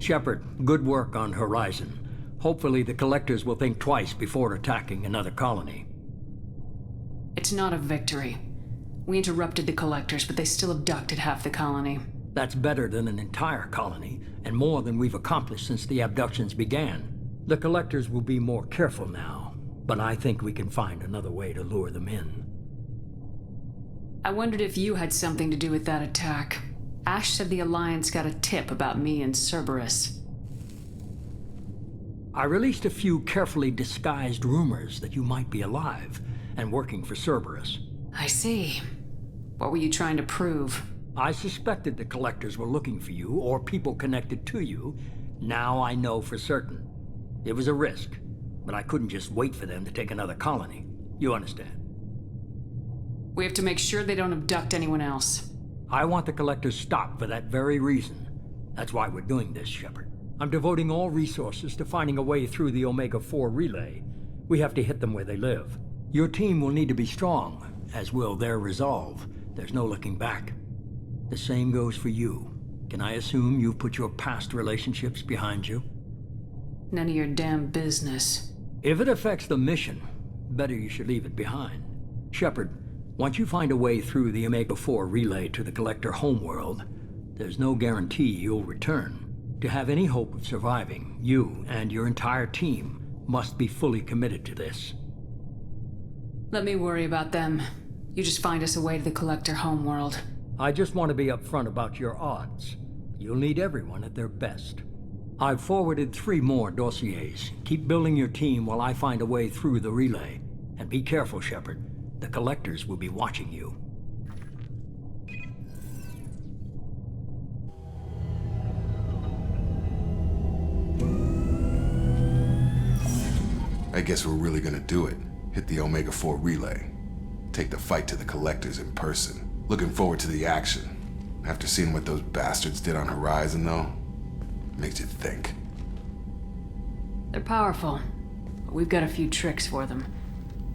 Shepard, good work on Horizon. Hopefully the Collectors will think twice before attacking another colony. It's not a victory. We interrupted the Collectors, but they still abducted half the colony. That's better than an entire colony, and more than we've accomplished since the abductions began. The Collectors will be more careful now, but I think we can find another way to lure them in. I wondered if you had something to do with that attack. Ash said the Alliance got a tip about me and Cerberus. I released a few carefully disguised rumors that you might be alive and working for Cerberus. I see. What were you trying to prove? I suspected the Collectors were looking for you, or people connected to you. Now I know for certain. It was a risk, but I couldn't just wait for them to take another colony. You understand? We have to make sure they don't abduct anyone else. I want the Collectors stopped for that very reason. That's why we're doing this, Shepard. I'm devoting all resources to finding a way through the Omega-4 relay. We have to hit them where they live. Your team will need to be strong, as will their resolve. There's no looking back. The same goes for you. Can I assume you've put your past relationships behind you? None of your damn business. If it affects the mission, better you should leave it behind. Shepard, once you find a way through the Omega-4 relay to the Collector homeworld, there's no guarantee you'll return. To have any hope of surviving, you and your entire team must be fully committed to this. Let me worry about them. You just find us a way to the Collector homeworld. I just want to be upfront about your odds. You'll need everyone at their best. I've forwarded 3 more dossiers. Keep building your team while I find a way through the relay. And be careful, Shepard. The Collectors will be watching you. I guess we're really gonna do it. Hit the Omega-4 relay. Take the fight to the Collectors in person. Looking forward to the action. After seeing what those bastards did on Horizon, though, makes you think. They're powerful, but we've got a few tricks for them.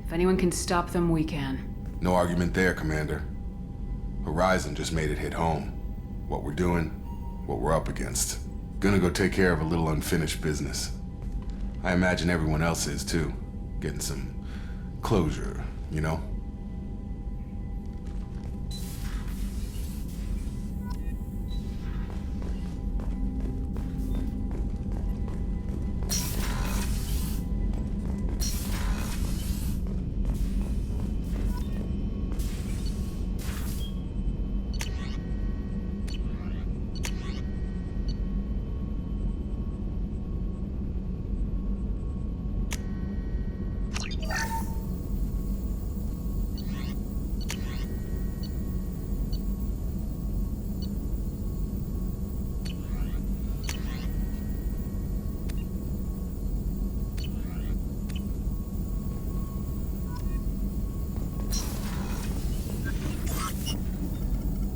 If anyone can stop them, we can. No argument there, Commander. Horizon just made it hit home. What we're doing, what we're up against. Gonna go take care of a little unfinished business. I imagine everyone else is, too. Getting some closure, you know?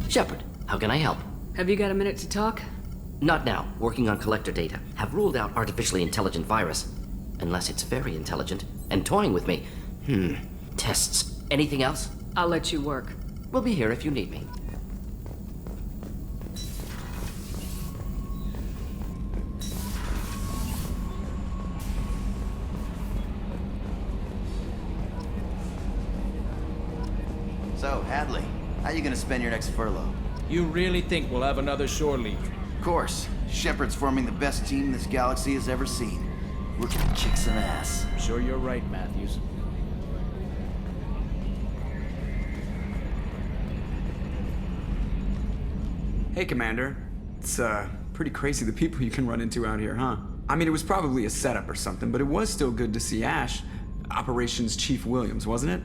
Shepard, how can I help? Have you got a minute to talk? Not now. Working on Collector data. Have ruled out artificially intelligent virus. Unless it's very intelligent. And toying with me. Tests. Anything else? I'll let you work. We'll be here if you need me. So, Hadley, how you gonna spend your next furlough? You really think we'll have another shore leave? Of course. Shepard's forming the best team this galaxy has ever seen. We're gonna kick some ass. I'm sure you're right, Matthews. Hey, Commander. It's, pretty crazy the people you can run into out here, huh? I mean, it was probably a setup or something, but it was still good to see Ash. Operations Chief Williams, wasn't it?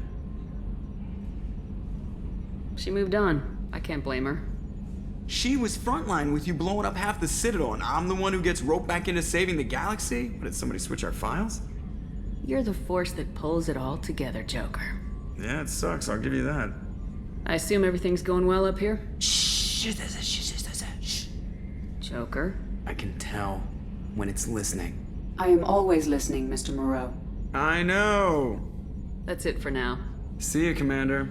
She moved on. I can't blame her. She was frontline with you blowing up half the Citadel, and I'm the one who gets roped back into saving the galaxy? What, did somebody switch our files? You're the force that pulls it all together, Joker. Yeah, it sucks, I'll give you that. I assume everything's going well up here? Shh. Joker? I can tell when it's listening. I am always listening, Mr. Moreau. I know. That's it for now. See you, Commander.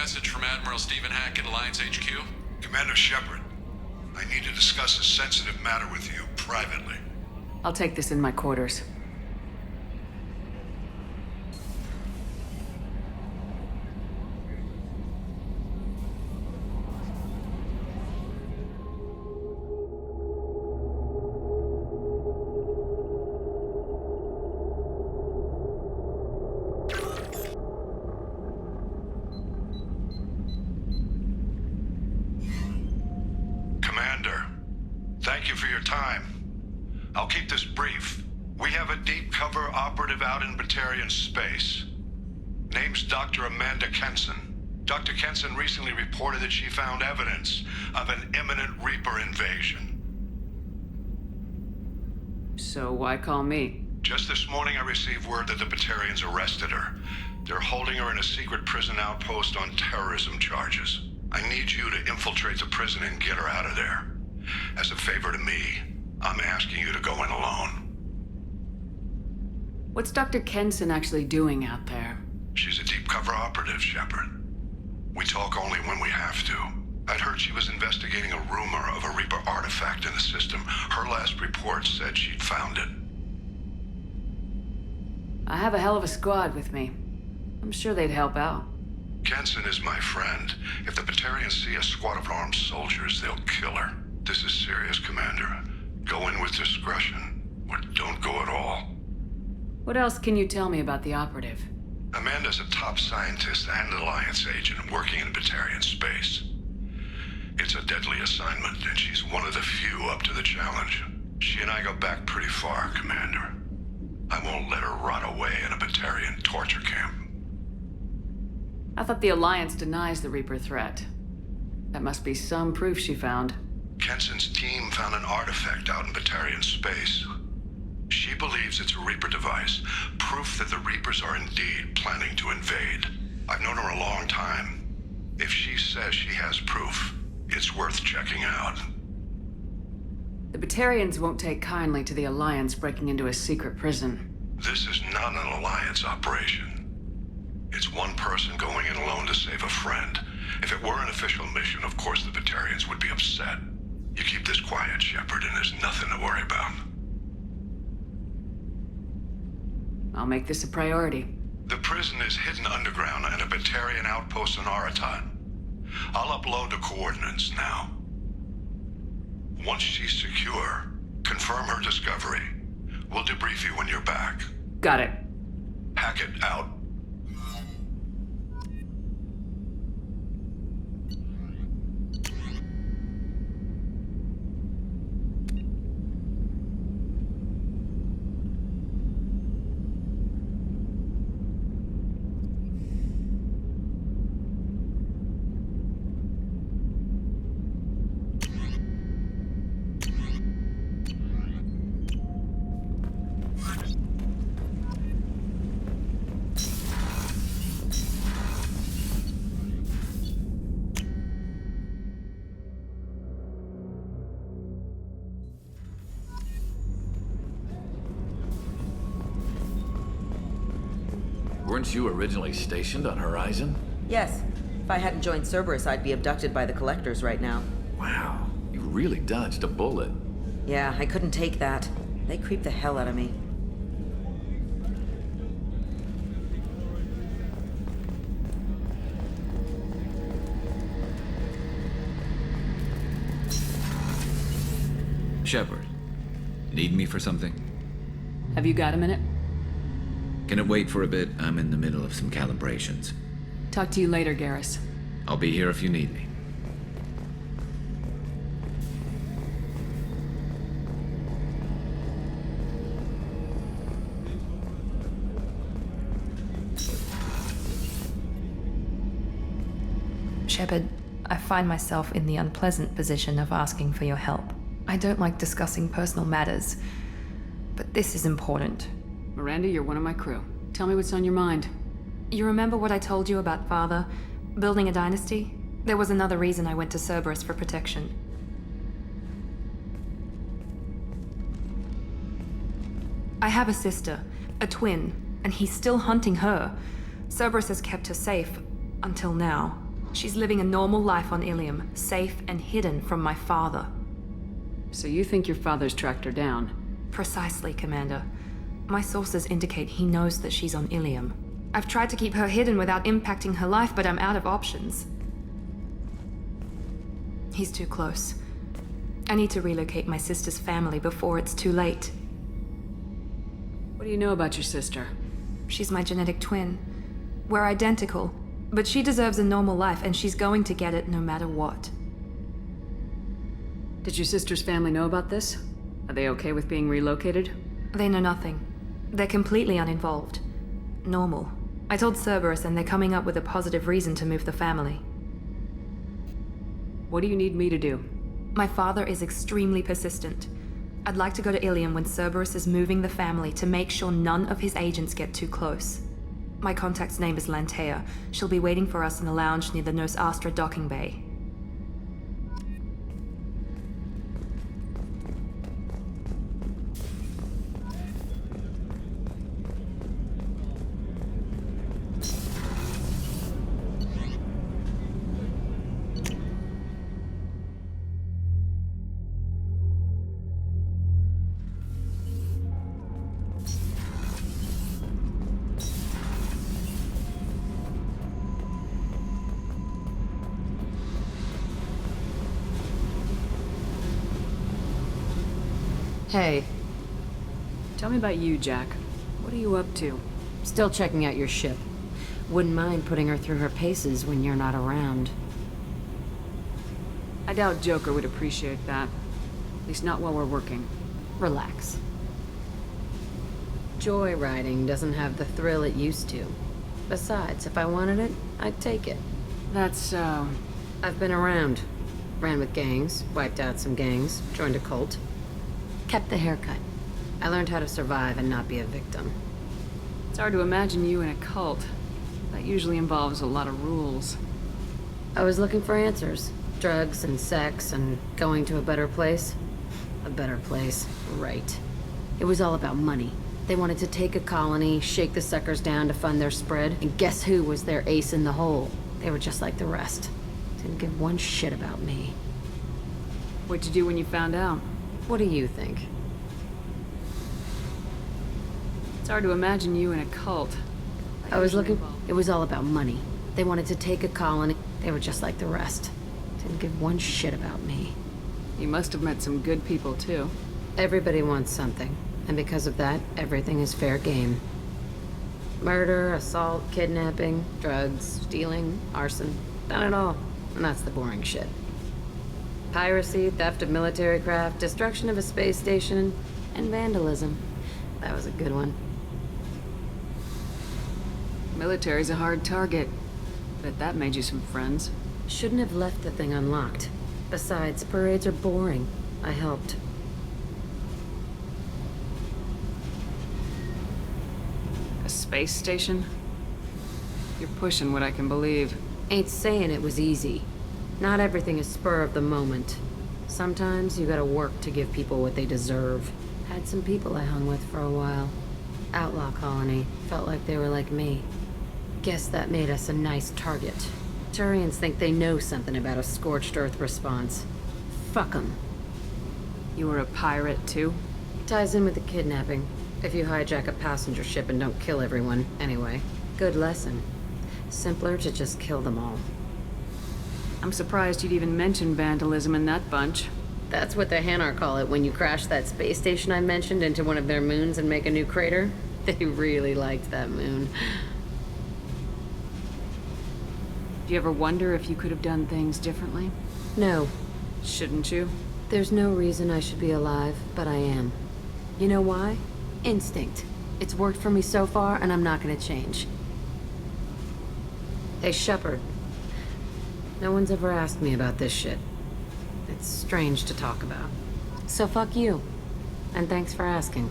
message from Admiral Stephen Hackett, Alliance HQ. Commander Shepard, I need to discuss a sensitive matter with you privately. I'll take this in my quarters. Commander, thank you for your time. I'll keep this brief. We have a deep cover operative out in Batarian space. Name's Dr. Amanda Kenson. Dr. Kenson recently reported that she found evidence of an imminent Reaper invasion. So why call me? Just this morning I received word that the Batarians arrested her. They're holding her in a secret prison outpost on terrorism charges. I need you to infiltrate the prison and get her out of there. As a favor to me, I'm asking you to go in alone. What's Dr. Kenson actually doing out there? She's a deep cover operative, Shepard. We talk only when we have to. I'd heard she was investigating a rumor of a Reaper artifact in the system. Her last report said she'd found it. I have a hell of a squad with me. I'm sure they'd help out. Kenson is my friend. If the Batarians see a squad of armed soldiers, they'll kill her. This is serious, Commander. Go in with discretion, or don't go at all. What else can you tell me about the operative? Amanda's a top scientist and Alliance agent working in Batarian space. It's a deadly assignment, and she's one of the few up to the challenge. She and I go back pretty far, Commander. I won't let her rot away in a Batarian torture camp. I thought the Alliance denies the Reaper threat. That must be some proof she found. Kenson's team found an artifact out in Batarian space. She believes it's a Reaper device, proof that the Reapers are indeed planning to invade. I've known her a long time. If she says she has proof, it's worth checking out. The Batarians won't take kindly to the Alliance breaking into a secret prison. This is not an Alliance operation. It's one person going in alone to save a friend. If it were an official mission, of course the Batarians would be upset. You keep this quiet, Shepard, and there's nothing to worry about. I'll make this a priority. The prison is hidden underground in a Batarian outpost in Araton. I'll upload the coordinates now. Once she's secure, confirm her discovery. We'll debrief you when you're back. Got it. Hackett out. Weren't you originally stationed on Horizon? Yes. If I hadn't joined Cerberus, I'd be abducted by the Collectors right now. Wow, you really dodged a bullet. Yeah, I couldn't take that. They creep the hell out of me. Shepard, need me for something? Have you got a minute? Can it wait for a bit? I'm in the middle of some calibrations. Talk to you later, Garrus. I'll be here if you need me. Shepard, I find myself in the unpleasant position of asking for your help. I don't like discussing personal matters, but this is important. Miranda, you're one of my crew. Tell me what's on your mind. You remember what I told you about Father? Building a dynasty? There was another reason I went to Cerberus for protection. I have a sister, a twin, and he's still hunting her. Cerberus has kept her safe, until now. She's living a normal life on Ilium, safe and hidden from my father. So you think your father's tracked her down? Precisely, Commander. My sources indicate he knows that she's on Ilium. I've tried to keep her hidden without impacting her life, but I'm out of options. He's too close. I need to relocate my sister's family before it's too late. What do you know about your sister? She's my genetic twin. We're identical, but she deserves a normal life, and she's going to get it no matter what. Did your sister's family know about this? Are they okay with being relocated? They know nothing. They're completely uninvolved. Normal. I told Cerberus, and they're coming up with a positive reason to move the family. What do you need me to do? My father is extremely persistent. I'd like to go to Ilium when Cerberus is moving the family to make sure none of his agents get too close. My contact's name is Lantea. She'll be waiting for us in the lounge near the Nurse Astra docking bay. Hey. Tell me about you, Jack. What are you up to? Still checking out your ship. Wouldn't mind putting her through her paces when you're not around. I doubt Joker would appreciate that. At least not while we're working. Relax. Joyriding doesn't have the thrill it used to. Besides, if I wanted it, I'd take it. That's so... I've been around. Ran with gangs, wiped out some gangs, joined a cult. Kept the haircut. I learned how to survive and not be a victim. It's hard to imagine you in a cult. That usually involves a lot of rules. I was looking for answers. Drugs and sex and going to a better place. A better place, right. It was all about money. They wanted to take a colony, shake the suckers down to fund their spread, and guess who was their ace in the hole? They were just like the rest. Didn't give one shit about me. What'd you do when you found out? What do you think? It's hard to imagine you in a cult. I was looking... It was all about money. They wanted to take a colony. They were just like the rest. Didn't give one shit about me. You must have met some good people, too. Everybody wants something. And because of that, everything is fair game. Murder, assault, kidnapping, drugs, stealing, arson. Done it all. And that's the boring shit. Piracy, theft of military craft, destruction of a space station, and vandalism. That was a good one. Military's a hard target. Bet that made you some friends. Shouldn't have left the thing unlocked. Besides, parades are boring. I helped. A space station? You're pushing what I can believe. Ain't saying it was easy. Not everything is spur of the moment. Sometimes you gotta work to give people what they deserve. Had some people I hung with for a while. Outlaw colony. Felt like they were like me. Guess that made us a nice target. Turians think they know something about a scorched earth response. Fuck 'em. You were a pirate, too? Ties in with the kidnapping. If you hijack a passenger ship and don't kill everyone, anyway. Good lesson. Simpler to just kill them all. I'm surprised you'd even mention vandalism in that bunch. That's what the Hanar call it when you crash that space station I mentioned into one of their moons and make a new crater. They really liked that moon. Do you ever wonder if you could have done things differently? No. Shouldn't you? There's no reason I should be alive, but I am. You know why? Instinct. It's worked for me so far, and I'm not gonna change. Hey, Shepard. No one's ever asked me about this shit. It's strange to talk about. So fuck you. And thanks for asking.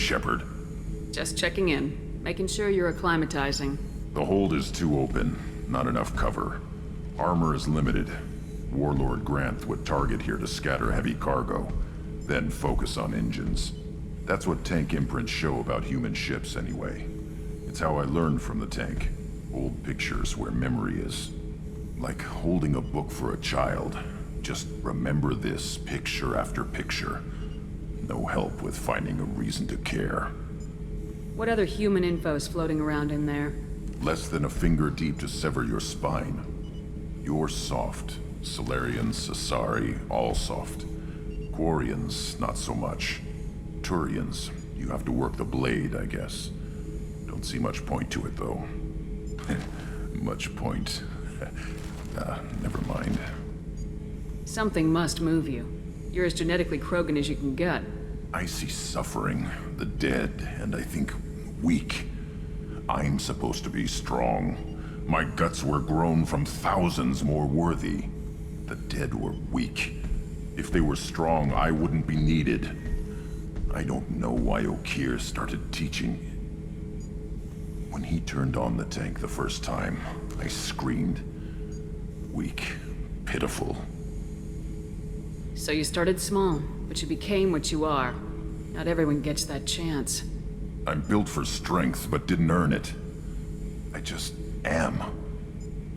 Shepard? Just checking in, making sure you're acclimatizing. The hold is too open. Not enough cover. Armor is limited. Warlord Grunt would target here to scatter heavy cargo, then focus on engines. That's what tank imprints show about human ships anyway. It's how I learned from the tank. Old pictures where memory is. Like holding a book for a child. Just remember this picture after picture. No help with finding a reason to care. What other human info's floating around in there? Less than a finger deep to sever your spine. You're soft. Solarians, Sasari, all soft. Quarians, not so much. Turians, you have to work the blade, I guess. Don't see much point to it, though. Much point. Never mind. Something must move you. You're as genetically Krogan as you can get. I see suffering, the dead, and I think weak. I'm supposed to be strong. My guts were grown from thousands more worthy. The dead were weak. If they were strong, I wouldn't be needed. I don't know why Okeer started teaching. When he turned on the tank the first time, I screamed. Weak, pitiful. So you started small, but you became what you are. Not everyone gets that chance. I'm built for strength, but didn't earn it. I just am.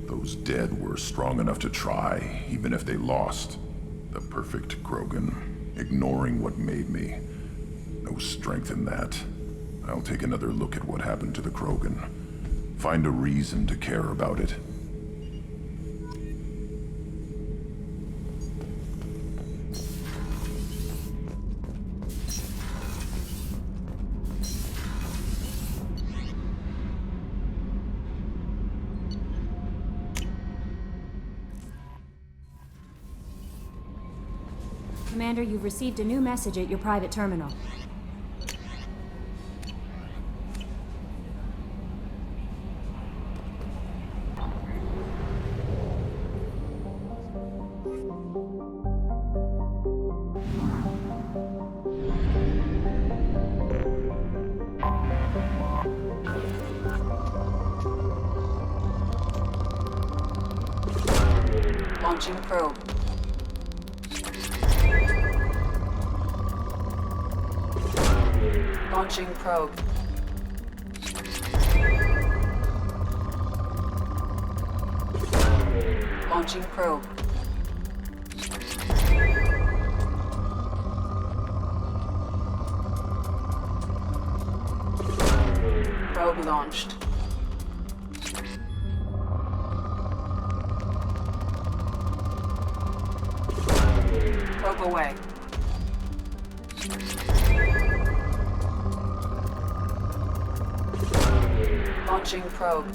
Those dead were strong enough to try, even if they lost. The perfect Krogan, ignoring what made me. No strength in that. I'll take another look at what happened to the Krogan. Find a reason to care about it. Commander, you've received a new message at your private terminal. Launching probe. Launching probe. Launching probe. Probe launched. Probe away. Launching probe.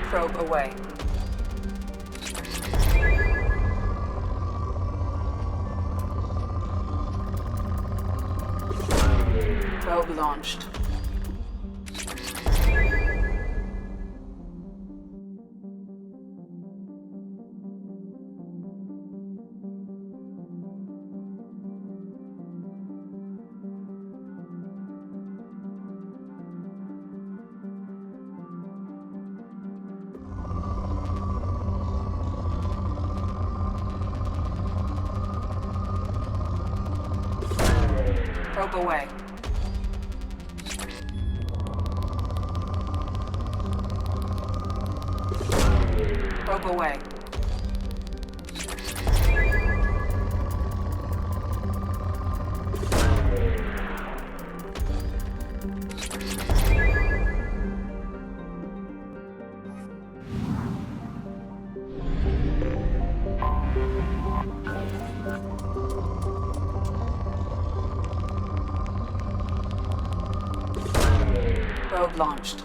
Probe away. Probe launched. Probe away. Probe away. Probe launched.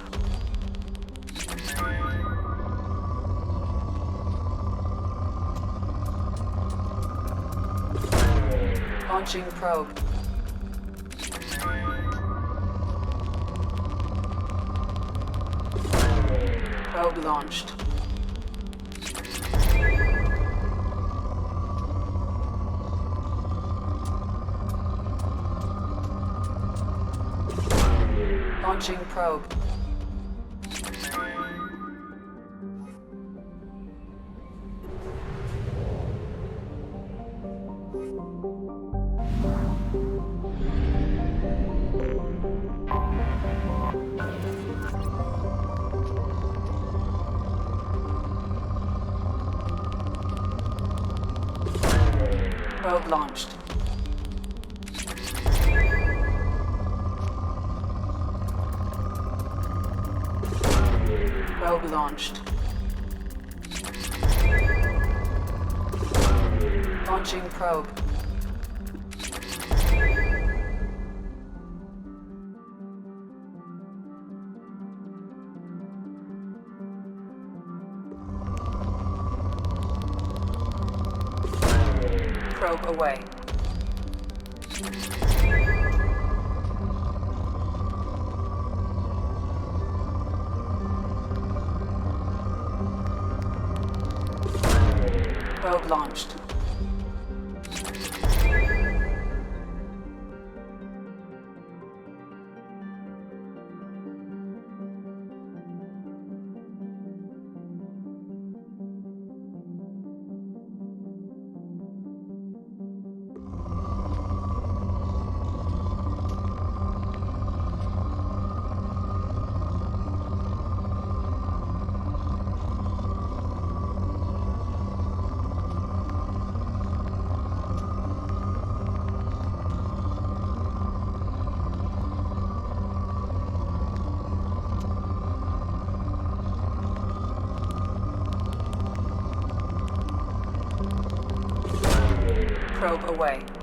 Launching probe. Probe launched. Launching probe. Probe launched. Probe launched. Launching probe. Probe away. Probe launched. Probe away.